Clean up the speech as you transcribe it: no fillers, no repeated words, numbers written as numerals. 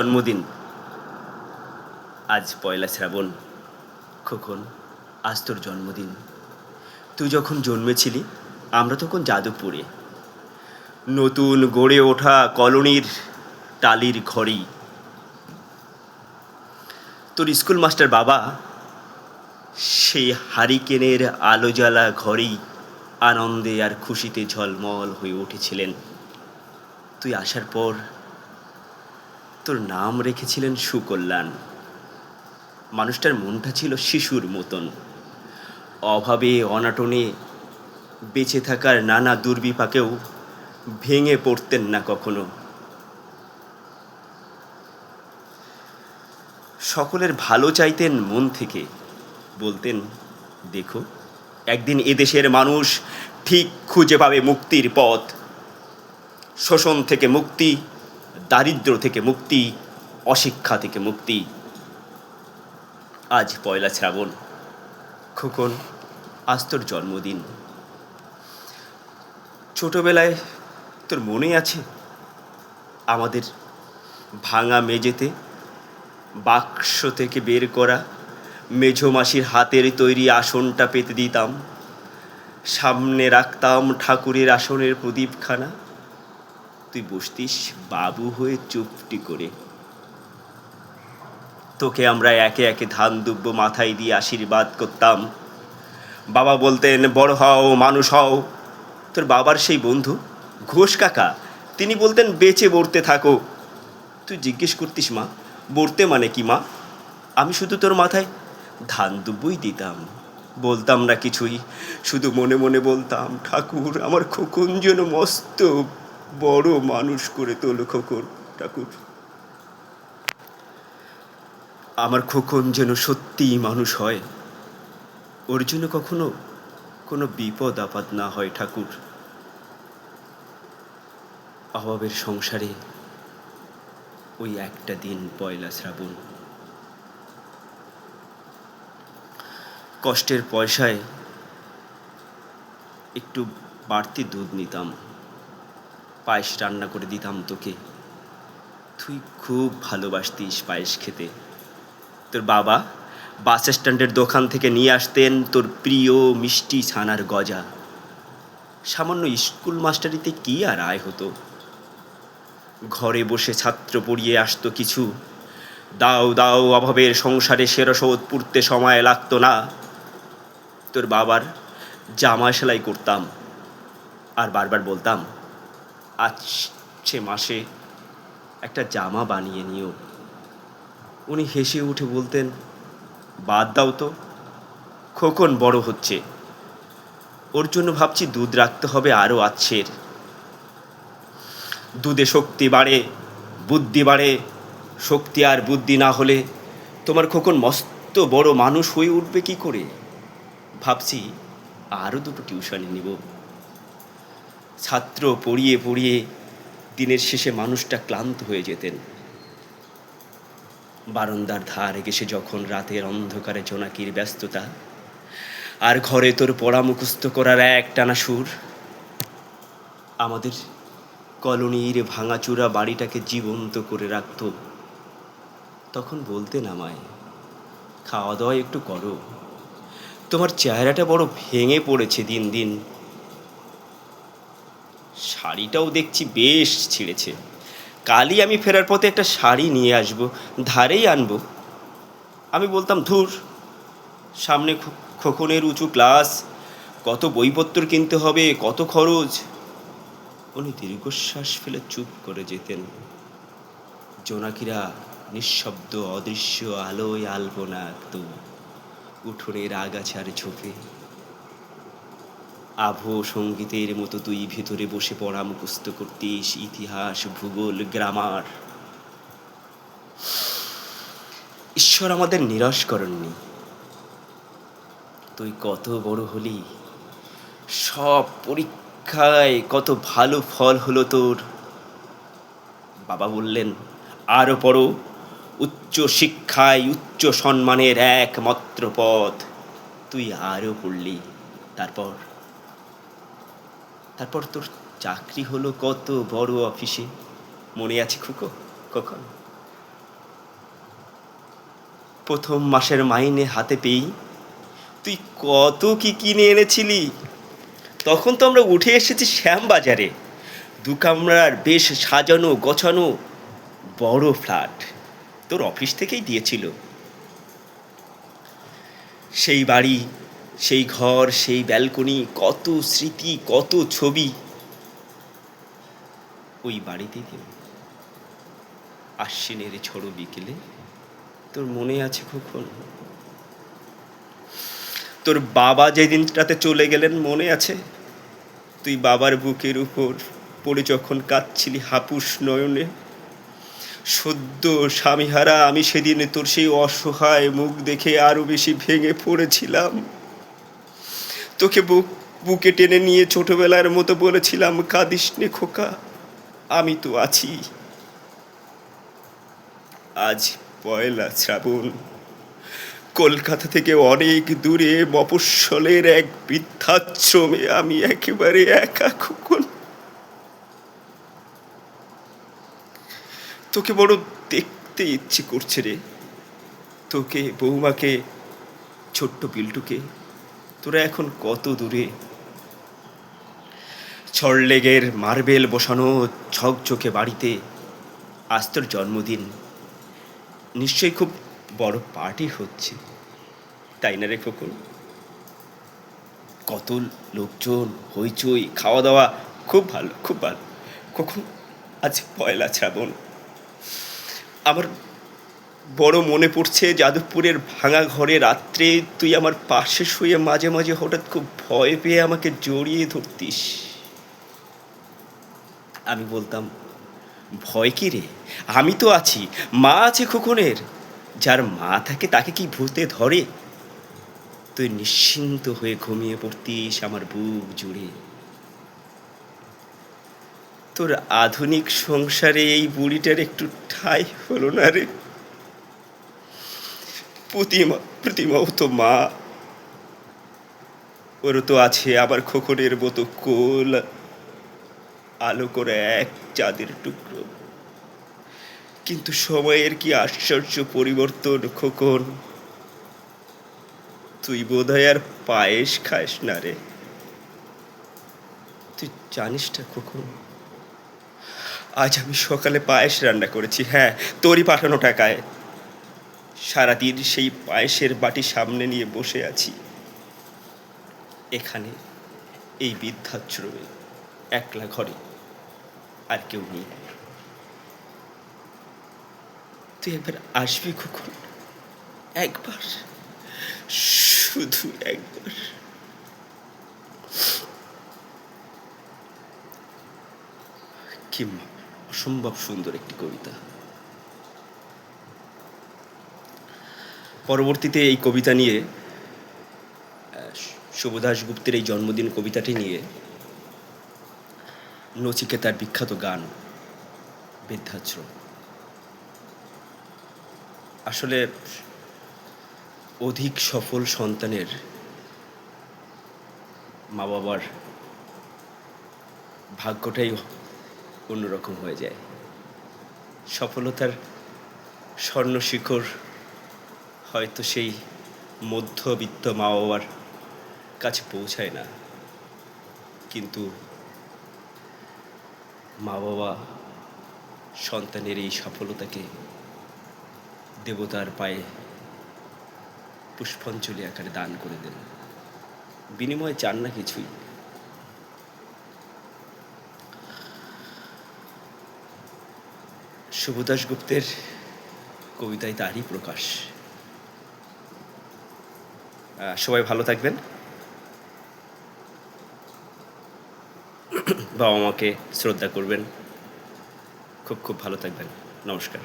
জন্মদিন আজ পয়লা শ্রাবণ। খোকন, আজ তোর জন্মদিন। তুই যখন জন্মেছিলি আমরা তখন যাদবপুরে, নতুন গড়ে ওঠা কলোনির টালির ঘরেই। তোর স্কুল মাস্টার বাবা সেই হারিকেনের আলো জ্বালা ঘরেই আনন্দে আর খুশিতে ঝলমল হয়ে উঠেছিলেন। তুই আসার পর তোর নাম রেখেছিলেন সুকল্যাণ। মানুষটার মনটা ছিল শিশুর মতন, অভাবে অনাটনে বেঁচে থাকার নানা দুর্বিপাকেও ভেঙে পড়তেন না কখনো। সকলের ভালো চাইতেন মন থেকে, বলতেন, দেখো একদিন এদেশের মানুষ ঠিক খুঁজে পাবে মুক্তির পথ। শোষণ থেকে মুক্তি, দারিদ্র্য থেকে মুক্তি, অশিক্ষা থেকে মুক্তি। আজ পয়লা শ্রাবণ। খোকন, আজ তোর জন্মদিন। ছোটবেলায় তোর মনে আছে আমাদের ভাঙা মেঝেতে বাক্স থেকে বের করা মেঝো মাসির হাতের তৈরি আসনটা পেতে দিতাম, সামনে রাখতাম ঠাকুরের আসনের প্রদীপখানা, তুই বসতিস বাবু হয়ে চুপটি করে। তোকে আমরা একে একে ধান দুব্য মাথায় দিয়ে আশীর্বাদ করতাম। বাবা বলতেন, বড় হও, মানুষ হও। তোর বাবার সেই বন্ধু ঘোষ কাকা, তিনি বলতেন, বেঁচে বড়তে থাকো। তুই জিজ্ঞেস করতিস, মা বড়তে মানে কি মা? আমি শুধু তোর মাথায় ধান দুব্বই দিতাম, বলতাম না কিছুই, শুধু মনে মনে বলতাম, ঠাকুর আমার খোকন যেন মস্ত বড় মানুষ করে তোলো খোকন, ঠাকুর আমার খোকন যেন সত্যিই মানুষ হয়, ওর জন্য কখনো কোনো বিপদ আপদ না হয় ঠাকুর। অভাবের সংসারে ওই একটা দিন পয়লা শ্রাবণ, কষ্টের পয়সায় একটু বাড়তি দুধ নিতাম, পায়েস রান্না করে দিতাম তোকে। তুই খুব ভালোবাসতিস পায়েস খেতে। তোর বাবা বাস স্ট্যান্ডের দোকান থেকে নিয়ে আসতেন তোর প্রিয় মিষ্টি ছানার গজা। সামান্য স্কুল মাস্টারিতে কি আর আয় হতো, ঘরে বসে ছাত্র পড়িয়ে আসতো কিছু। দাও দাও অভাবের সংসারে সেরসদ পুড়তে সময় লাগতো না। তোর বাবার জামা সেলাই করতাম আর বারবার বলতাম, আসছে মাসে একটা জামা বানিয়ে নিও। উনি হেসে উঠে বলতেন, বাদ দাও তো, খোকন বড় হচ্ছে, ওর জন্য ভাবছি দুধ রাখতে হবে আরও আচ্ছের। দুধে শক্তি বাড়ে, বুদ্ধি বাড়ে। শক্তি আর বুদ্ধি না হলে তোমার খোকন মস্ত বড় মানুষ হয়ে উঠবে কি করে? ভাবছি আরও দুটো টিউশনি নিব। ছাত্র পড়িয়ে পড়িয়ে দিনের শেষে মানুষটা ক্লান্ত হয়ে যেতেন। বারান্দার ধারে ঘেঁষে যখন রাতের অন্ধকারে জোনাকির ব্যস্ততা, আর ঘরে তোর পড়া মুখস্থ করার একটানা সুর, আমাদের কলোনির ভাঙাচুরা বাড়িটাকে জীবন্ত করে রাখত। তখন বলতেন আমায়, খাওয়া দাওয়া একটু করো, তোমার চেহারাটা বড় ভেঙে পড়েছে দিন দিন। শাড়িটাও দেখছি বেশ ছিঁড়েছে, কালই আমি ফেরার পথে একটা শাড়ি নিয়ে আসবো, ধারেই আনবো। আমি বলতাম, ধুর, সামনে খোকনের উঁচু ক্লাস, কত বইপত্র কিনতে হবে, কত খরচ। উনি দীর্ঘশ্বাস ফেলে চুপ করে যেতেন। জোনাকিরা নিঃশব্দ অদৃশ্য আলোয় আলপনা আঁকত উঠোনের আগাছার ঝোপে। আভো সঙ্গীতের মতো তুই ভেতরে বসে পড়া মুখস্থ করতিস, ইতিহাস, ভূগোল, গ্রামার। ঈশ্বর আমাদের নিরাশ করেননি। তুই কত বড় হলি, সব পরীক্ষায় কত ভালো ফল হলো তোর। বাবা বললেন, আরো পড়ো, উচ্চ শিক্ষায় উচ্চ সম্মানের একমাত্র পথ। তুই আরো পড়লি, তারপর তারপর তোর চাকরি হলো কত বড় অফিসে, মনে আছে খুকো? কখন প্রথম মাসের মাইনে হাতে পেয়েই তুই কত কি কিনে এনেছিলি। তখন তো আমরা উঠে এসেছি শ্যামবাজারে, দু কামরার বেশ সাজানো গোছানো বড় ফ্ল্যাট তোর অফিস থেকেই দিয়েছিল। সেই বাড়ি, সেই ঘর, সেই ব্যালকনি, কত স্মৃতি, কত ছবি ওই বাড়িতে দিন। আশ্বিনের ঝড়ো বিকেলে তোর মনে আছে কখন তোর বাবা যেদিনটাতে চলে গেলেন মনে আছে? তুই বাবার বুকের উপর পড়ে যখন কাঁদছিলি হাপুস নয়নে। সদ্য স্বামীহারা আমি সেদিন তোর সেই অসহায় মুখ দেখে আরো বেশি ভেঙে পড়েছিলাম। তোকে বুকে টেনে নিয়ে ছোটবেলার মতো বলেছিলাম, কাঁদিস নে খোকা, আমি তো আছি। আজ পয়লা শ্রাবণ, কলকাতা থেকে অনেক দূরে মফস্বলের এক বৃদ্ধাশ্রমে আমি একেবারে একা খোকন। তোকে বড় দেখতে ইচ্ছে করছে রে, তোকে, বৌমাকে, ছোট্ট বিল্টুকে। তোরা এখন কত দূরে। ছড়লেগের মার্বেল বসানো ঝকঝকে বাড়িতে আজ তোর জন্মদিন। নিশ্চয়ই খুব বড় পার্টি হচ্ছে, তাই না রে খোকন? কত লোকজন, হইচই, খাওয়া দাওয়া, খুব ভালো, খুব ভালো। কখন আজ পয়লা শ্রাবণ। আমার বড় মনে পড়ছে যাদবপুরের ভাঙা ঘরে রাত্রে তুই আমার পাশে শুয়ে মাঝে মাঝে হঠাৎ খুব ভয় পেয়ে আমাকে জড়িয়ে ধরতিস। আমি বলতাম, ভয় কি রে, আমি তো আছি, মা আছে খোকনের। যার মা থাকে তাকে কি ভূতে ধরে? তুই নিশ্চিন্ত হয়ে ঘুমিয়ে পড়তিস আমার বুক জুড়ে। তোর আধুনিক সংসারে এই বুড়িটার একটু ঠাঁই হলো না রে। প্রতিমাও তো মা, ওরও তো আছে আমার খোকনের মতো কোল, আলো করে এক চাঁদের টুকরো। কিন্তু সময়ের কি আশ্চর্য পরিবর্তন খোকন। তুই বোধহয় আর পায়েস খাস না রে। তুই জানিসটা খোকন, আজ আমি সকালে পায়েস রান্না করেছি, হ্যাঁ, তোরই পাঠানো টাকায়। সারাদিন সেই পায়েসের বাটি সামনে নিয়ে বসে আছি এখানে, এই বৃদ্ধাশ্রমে, একলা ঘরে, আর কেউ নেই। তুই একবার আসবি খোকন, একবার, শুধু একবার। কি অসম্ভব সুন্দর একটি কবিতা। পরবর্তীতে এই কবিতা নিয়ে, শুভ দাশগুপ্তের এই জন্মদিন কবিতাটি নিয়ে নচিকেতার বিখ্যাত গান বৃদ্ধাশ্রম। আসলে অধিক সফল সন্তানের মা বাবার ভাগ্যটাই অন্যরকম হয়ে যায়। সফলতার স্বর্ণশিখর হয়তো সেই মধ্যবিত্ত মা বাবার কাছে পৌঁছায় না, কিন্তু মা বাবা সন্তানের এই সফলতাকে দেবতার পায়ে পুষ্পাঞ্জলি আকারে দান করে দেন, বিনিময়ে চান না কিছুই। শুভ দাশগুপ্তের কবিতায় তারই প্রকাশ। সবাই ভালো থাকবেন, বাবা মাকে শ্রদ্ধা করবেন, খুব খুব ভালো থাকবেন। নমস্কার।